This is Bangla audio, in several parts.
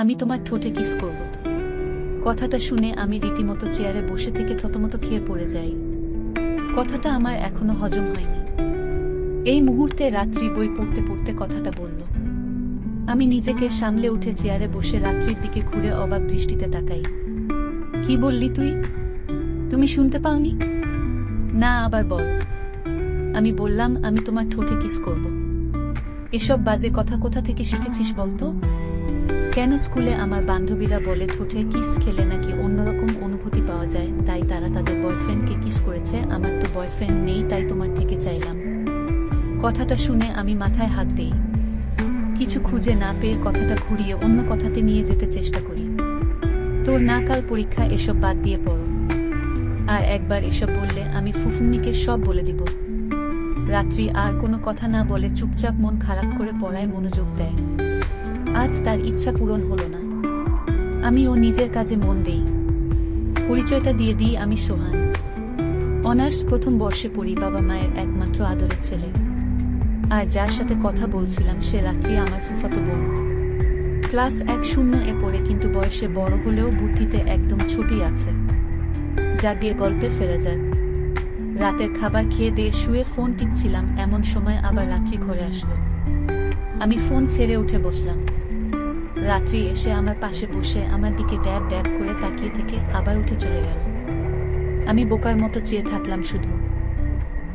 আমি তোমার ঠোঁটে কিস করব। কথাটা শুনে আমি রীতিমতো চেয়ারে বসে থেকে থতমত খেয়ে পড়ে যাই। কথাটা আমার এখনো হজম হয়নি। এই মুহূর্তে রাত্রি বই পড়তে পড়তে কথাটা বলল। আমি নিজেকে সামলে উঠে চেয়ারে বসে রাত্রির দিকে ঘুরে অবাক দৃষ্টিতে তাকাই। কি বললি তুই? তুমি শুনতে পাওনি? না, আবার বল। আমি বললাম, আমি তোমার ঠোঁটে কিস করব। এসব বাজে কথা কোথা থেকে শিখেছিস বলতো? কেন স্কুলে আমার বান্ধবীরা বলে ঠোঁটে কিস খেলে নাকি অন্যরকম অনুভূতি পাওয়া যায়, তাই তারা তাদের বয়ফ্রেন্ডকে কিস করেছে। আমার তো বয়ফ্রেন্ড নেই, তাই তোমার থেকে চাইলাম। কথাটা শুনে আমি মাথায় হাত দেই। কিছু খুঁজে না পেয়ে কথাটা ঘুরিয়ে অন্য কথাতে নিয়ে যেতে চেষ্টা করি। তোর না কাল পরীক্ষা, এসব বাদ দিয়ে পড়ো। আর একবার এসব বললে আমি ফুফুন্নিকে সব বলে দিব। রাত্রি আর কোনো কথা না বলে চুপচাপ মন খারাপ করে পড়ায় মনোযোগ দেয়। আজ তার ইচ্ছা পূরণ হলো না। আমিও নিজের কাজে মন দেই। পরিচয়টা দিয়ে দিই, আমি সোহান। অনার্স প্রথম বর্ষে পড়ি, বাবা মায়ের একমাত্র আদরের ছেলে। আর যার সাথে কথা বলছিলাম সে রাত্রি আমার ফুফাতো বোন। ক্লাস 1-0 পড়ে, কিন্তু বয়সে বড় হলেও বুদ্ধিতে একদম ছোটই আছে। যা দিয়ে গল্পে ফেরা যাক। রাতের খাবার খেয়ে দিয়ে শুয়ে ফোন টিপছিলাম, এমন সময় আবার রাত্রি ঘরে আসলো। আমি ফোন ছেড়ে উঠে বসলাম। রাত্রি এসে আমার পাশে বসে আমার দিকে ড্যাব ড্যাব করে তাকিয়ে থেকে আবার উঠে চলে গেল। আমি বোকার মতো চেয়ে থাকলাম শুধু।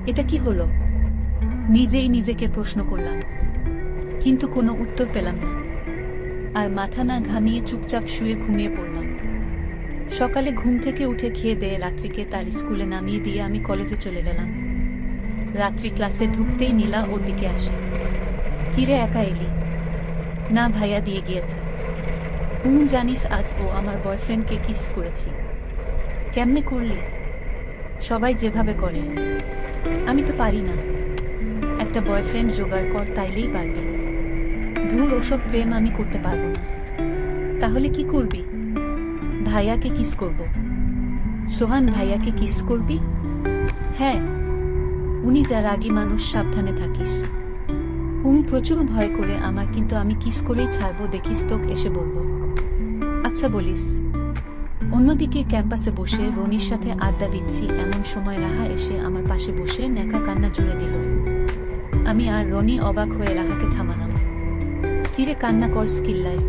এটা কি হলো? নিজেই নিজেকে প্রশ্ন করলাম, কিন্তু কোনো উত্তর পেলাম না। আর মাথা না ঘামিয়ে চুপচাপ শুয়ে ঘুমিয়ে পড়লাম। সকালে ঘুম থেকে উঠে খেয়ে দিয়ে রাত্রিকে তার স্কুলে নামিয়ে দিয়ে আমি কলেজে চলে গেলাম। রাত্রি ক্লাসে ঢুকতেই নীলা ওর দিকে আসে। কিরে, একা এলি? না, ভাইয়া দিয়ে গিয়েছে। জানিস আজ ও আমার বয়ফ্রেন্ডকে কিস করেছি। কেমনে করলি? সবাই যেভাবে করে। আমি তো পারি না। একটা বয়ফ্রেন্ড জোগাড় কর, তাইলেই পারবি। ধুর, ওসব প্রেম আমি করতে পারবো না। তাহলে কি করবি? ভাইয়াকে কিস করব। সোহান, ভাইয়াকে কিস করবি? হ্যাঁ। উনি যা রাগী মানুষ, সাবধানে থাকিস। প্রচুর ভয় করে আমার, কিন্তু আমি কিস করেই ছাড়বো, দেখিস তোকে এসে বলবো। আচ্ছা বলিস। অন্যদিকে ক্যাম্পাসে বসে রনির সাথে আড্ডা দিচ্ছি, এমন সময় রাহা এসে আমার পাশে বসে নেকা কান্না জুড়ে দিল। আমি আর রনি অবাক হয়ে রাহাকে থামালাম। কিরে, কান্না কর স্কিল্লায়?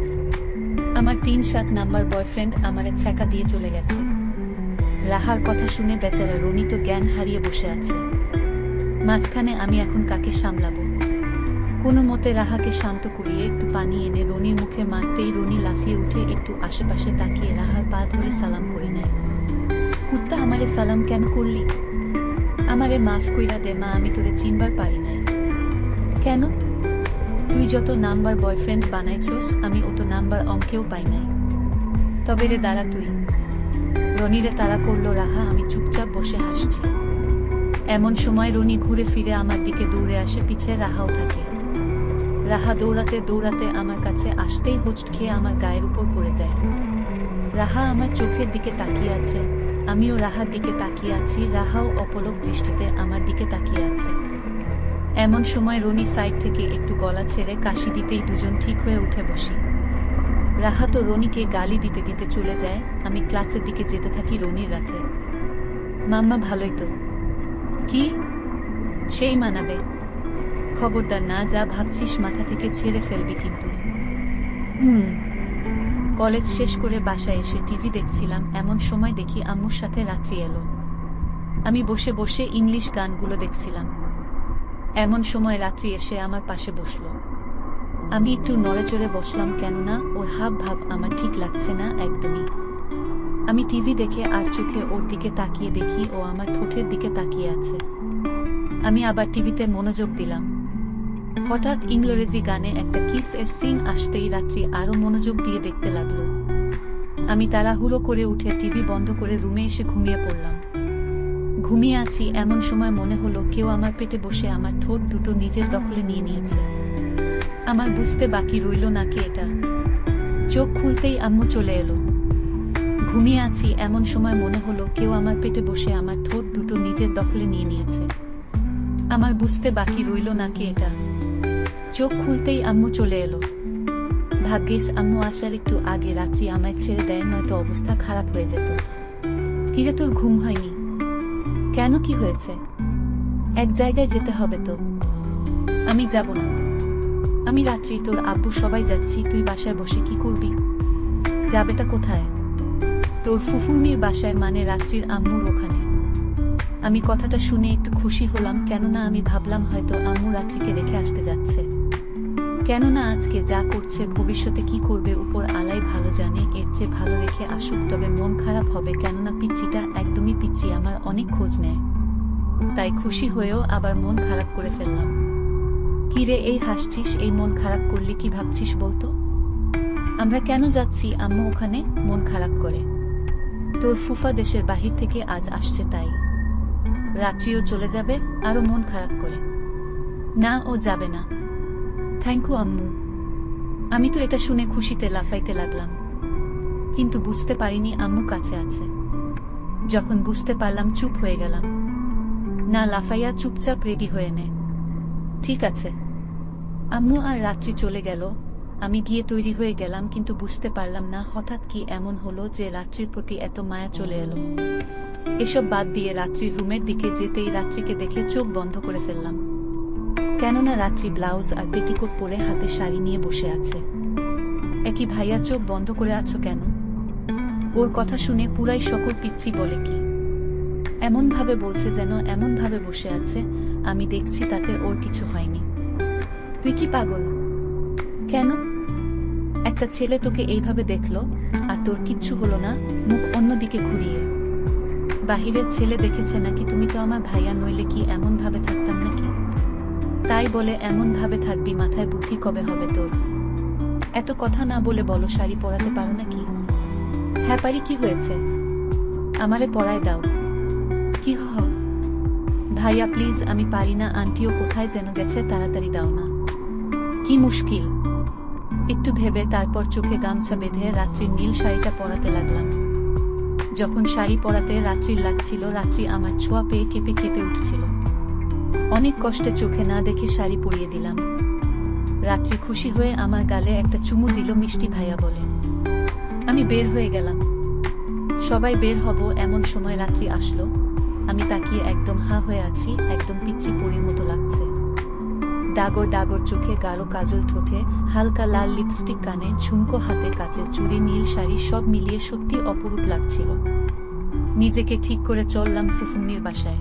আমার 3-7 নাম্বার বয়ফ্রেন্ড আমারে ছ্যাঁকা দিয়ে চলে গেছে। রাহার কথা শুনে বেচারা রনি তো জ্ঞান হারিয়ে বসে আছে। মাঝখানে আমি এখন কাকে সামলাবো? কোনো মতে রাহাকে শান্ত করিয়ে একটু পানি এনে রনির মুখে মারতেই রনি লাফিয়ে উঠে একটু আশেপাশে তাকিয়ে রাহার পা ধরে সালাম করে নেয়। কুত্তা, আমারে সালাম কেন করলি? আমারে মাফ কইরা দে মা, আমি তোরে চিনবার পারি নাই। কেন? তুই যত নাম্বার বয়ফ্রেন্ড বানাইছস আমি অত নাম্বার অঙ্কেও পাই নাই। তবে রে দাঁড়া তুই। রনিরে তাড়া করলো রাহা। আমি চুপচাপ বসে হাসছি। এমন সময় রনি ঘুরে ফিরে আমার দিকে দৌড়ে আসে, পিছে রাহাও থাকে। রাহা দৌড়াতে দৌড়াতে আমার কাছে আসতেই হোঁচট খেয়ে আমার গায়ের উপর পড়ে যায়। রাহা আমার চোখের দিকে তাকিয়ে আছে, আমিও রাহার দিকে তাকিয়ে আছি। রাহাও অপলক দৃষ্টিতে আমার দিকে তাকিয়ে আছে। এমন সময় রনি সাইড থেকে একটু গলা ছেড়ে কাশি দিতেই দুজন ঠিক হয়ে উঠে বসি। রাহা তো রনিকে গালি দিতে দিতে চলে যায়। আমি ক্লাসের দিকে যেতে থাকি রনির রাতে। মাম্মা ভালোই তো। কি? সেই মানাবে। খবরদার না যা ভাবছিস মাথা থেকে ছেড়ে ফেলবি কিন্তু। কলেজ শেষ করে বাসায় এসে টিভি দেখছিলাম, এমন সময় দেখি আম্মুর সাথে রাত্রি এলো। আমি বসে বসে ইংলিশ গানগুলো দেখছিলাম। এমন সময় রাত্রি এসে আমার পাশে বসলো। আমি একটু নড়েচড়ে বসলাম, কেননা ওর হাব ভাব আমার ঠিক লাগছে না একদমই। আমি টিভি দেখে আর চোখে ওর দিকে তাকিয়ে দেখি ও আমার ঠোঁটের দিকে তাকিয়ে আছে। আমি আবার টিভিতে মনোযোগ দিলাম। হঠাৎ ইংরেজি গানে একটা কিস এর সিন আসতেই রাত্রি আরো মনোযোগ দিয়ে দেখতে লাগলো। আমি তাড়াহুড়ো করে উঠে টিভি বন্ধ করে রুমে এসে ঘুমিয়ে পড়লাম। ঘুমিয়ে আছি এমন সময় মনে হলো কেউ আমার পেটে বসে আমার ঠোঁট দুটো নিজের দখলে নিয়ে নিয়েছে। আমার বুঝতে বাকি রইল না কে এটা। চোখ খুলতেই আম্মু চলে এলো। ঘুমিয়ে আছি এমন সময় মনে হলো কেউ আমার পেটে বসে আমার ঠোঁট দুটো নিজের দখলে নিয়ে নিয়েছে। আমার বুঝতে বাকি রইল না কে এটা। চোখ খুলতেই আম্মু চলে এলো। ভাগ্যিস আম্মু আসার একটু আগে রাত্রি আমায় ছেড়ে দেয়, নয়তো অবস্থা খারাপ হয়ে যেত। কিরে তোর ঘুম হয়নি কেন? কি হয়েছে? এক জায়গায় যেতে হবে তো। আমি যাব না। আমি রাত্রি তোর আব্বু সবাই যাচ্ছি, তুই বাসায় বসে কি করবি? যাবেটা কোথায়? তোর ফুফুরনির বাসায়, মানে রাত্রির আম্মুর ওখানে। আমি কথাটা শুনে একটু খুশি হলাম, কেননা আমি ভাবলাম হয়তো আম্মু রাত্রিকে রেখে আসতে যাচ্ছে। কেননা আজকে যা করছে, ভবিষ্যতে কি করবে উপর আলাই ভালো জানে। এর চেয়ে ভালো রেখে আসুক, তবে মন খারাপ হবে, কেননা পিচ্চিটা একদমই পিচ্চি, আমার অনেক খোঁজ নেয়। তাই খুশি হয়েও আবার মন খারাপ করে ফেললাম। কিরে এই হাসছিস? এই মন খারাপ করলে কি ভাবছিস বলতো? আমরা কেন যাচ্ছি আম্মু ওখানে মন খারাপ করে? তোর ফুফা দেশের বাহির থেকে আজ আসছে, তাই। রাত্রিও চলে যাবে আরো মন খারাপ করে? না, ও যাবে না। থ্যাংক ইউ আম্মু। আমি তো এটা শুনে খুশিতে লাফাইতে লাগলাম, কিন্তু বুঝতে পারিনি আম্মু কাছে আছে। যখন বুঝতে পারলাম চুপ হয়ে গেলাম। না লাফাইয়া চুপচাপ রেডি হয়ে নে। ঠিক আছে। আম্মু আর রাত্রি চলে গেল। আমি গিয়ে তৈরি হয়ে গেলাম, কিন্তু বুঝতে পারলাম না হঠাৎ কি এমন হলো যে রাত্রির প্রতি এত মায়া চলে এলো। এসব বাদ দিয়ে রাত্রির রুমের দিকে যেতেই রাত্রিকে দেখে চোখ বন্ধ করে ফেললাম, কেননা রাত্রি ব্লাউজ আর পেটিকোট পরে হাতে শাড়ি নিয়ে বসে আছে। একই ভাইয়া, চোখ বন্ধ করে আছো কেন? ওর কথা শুনে পুরাই সকল পিচ্চি বলে কি এমন ভাবে বলছে যেন এমন ভাবে বসে আছে আমি দেখছি তাতে ওর কিছু হয়নি। তুই কি পাগল? কেন? একটা ছেলে তোকে এইভাবে দেখলো আর তোর কিচ্ছু হলো না? মুখ অন্যদিকে ঘুরিয়ে। বাহিরের ছেলে দেখেছে নাকি? তুমি তো আমার ভাইয়া, নইলে কি এমন ভাবে থাকতাম নাকি? তাই বলে এমন ভাবে থাকবি? মাথায় বুদ্ধি কবে হবে তোর? এত কথা না বলে বলো, শাড়ি পরাতে পারো নাকি? হ্যাঁ পারি। কি হয়েছে? আমারে পরায় দাও। কি ভাইয়া প্লিজ, আমি পারি না। আন্টিও কোথায় যেন গেছে, তাড়াতাড়ি দাও না। কি মুশকিল? একটু ভেবে তারপর চোখে গামছা বেঁধে রাত্রির নীল শাড়িটা পরাতে লাগলাম। যখন শাড়ি পরাতে রাত্রির লাগছিল, রাত্রি আমার ছোঁয়া পেয়ে কেঁপে কেঁপে উঠছিল। অনেক কষ্টে চোখে না দেখে শাড়ি পরিয়ে দিলাম। রাত্রি খুশি হয়ে আমার গালে একটা চুমু দিল মিষ্টি ভাইয়া বলে। আমি বের হয়ে গেলাম। সবাই বের হব এমন সময় রাত্রি আসলো। আমি তাকিয়ে একদম হা হয়ে আছি, একদম পিচ্চি পরীর মতো লাগছে। ডাগর ডাগর চোখে, গাঢ় কাজল ঠোঁটে, হালকা লাল লিপস্টিক, কানে ঝুমকো, হাতে কাচের চুড়ি, নীল শাড়ি, সব মিলিয়ে সত্যি অপরূপ লাগছিল। নিজেকে ঠিক করে চললাম ফুফুন্নির বাসায়।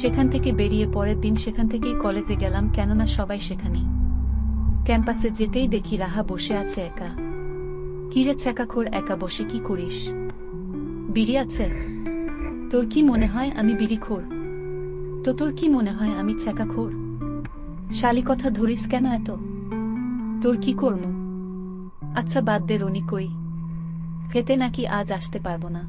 সেখান থেকে বেরিয়ে পরের দিন সেখান থেকেই কলেজে গেলাম, কেননা সবাই সেখানেই। ক্যাম্পাসে যেতেই দেখি রাহা বসে আছে একা। কিরে ছ্যাঁকাখোর, একা বসে কি করিস? বিড়ি আছে? তোর কি মনে হয় আমি বিড়িখোর? তো তোর কি মনে হয় আমি ছ্যাঁকাখোর? শালি কথা ধরিস কেন এত? তোর কি করব? আচ্ছা বাদ দে, রনি কই? হেতে নাকি আজ আসতে পারবো না?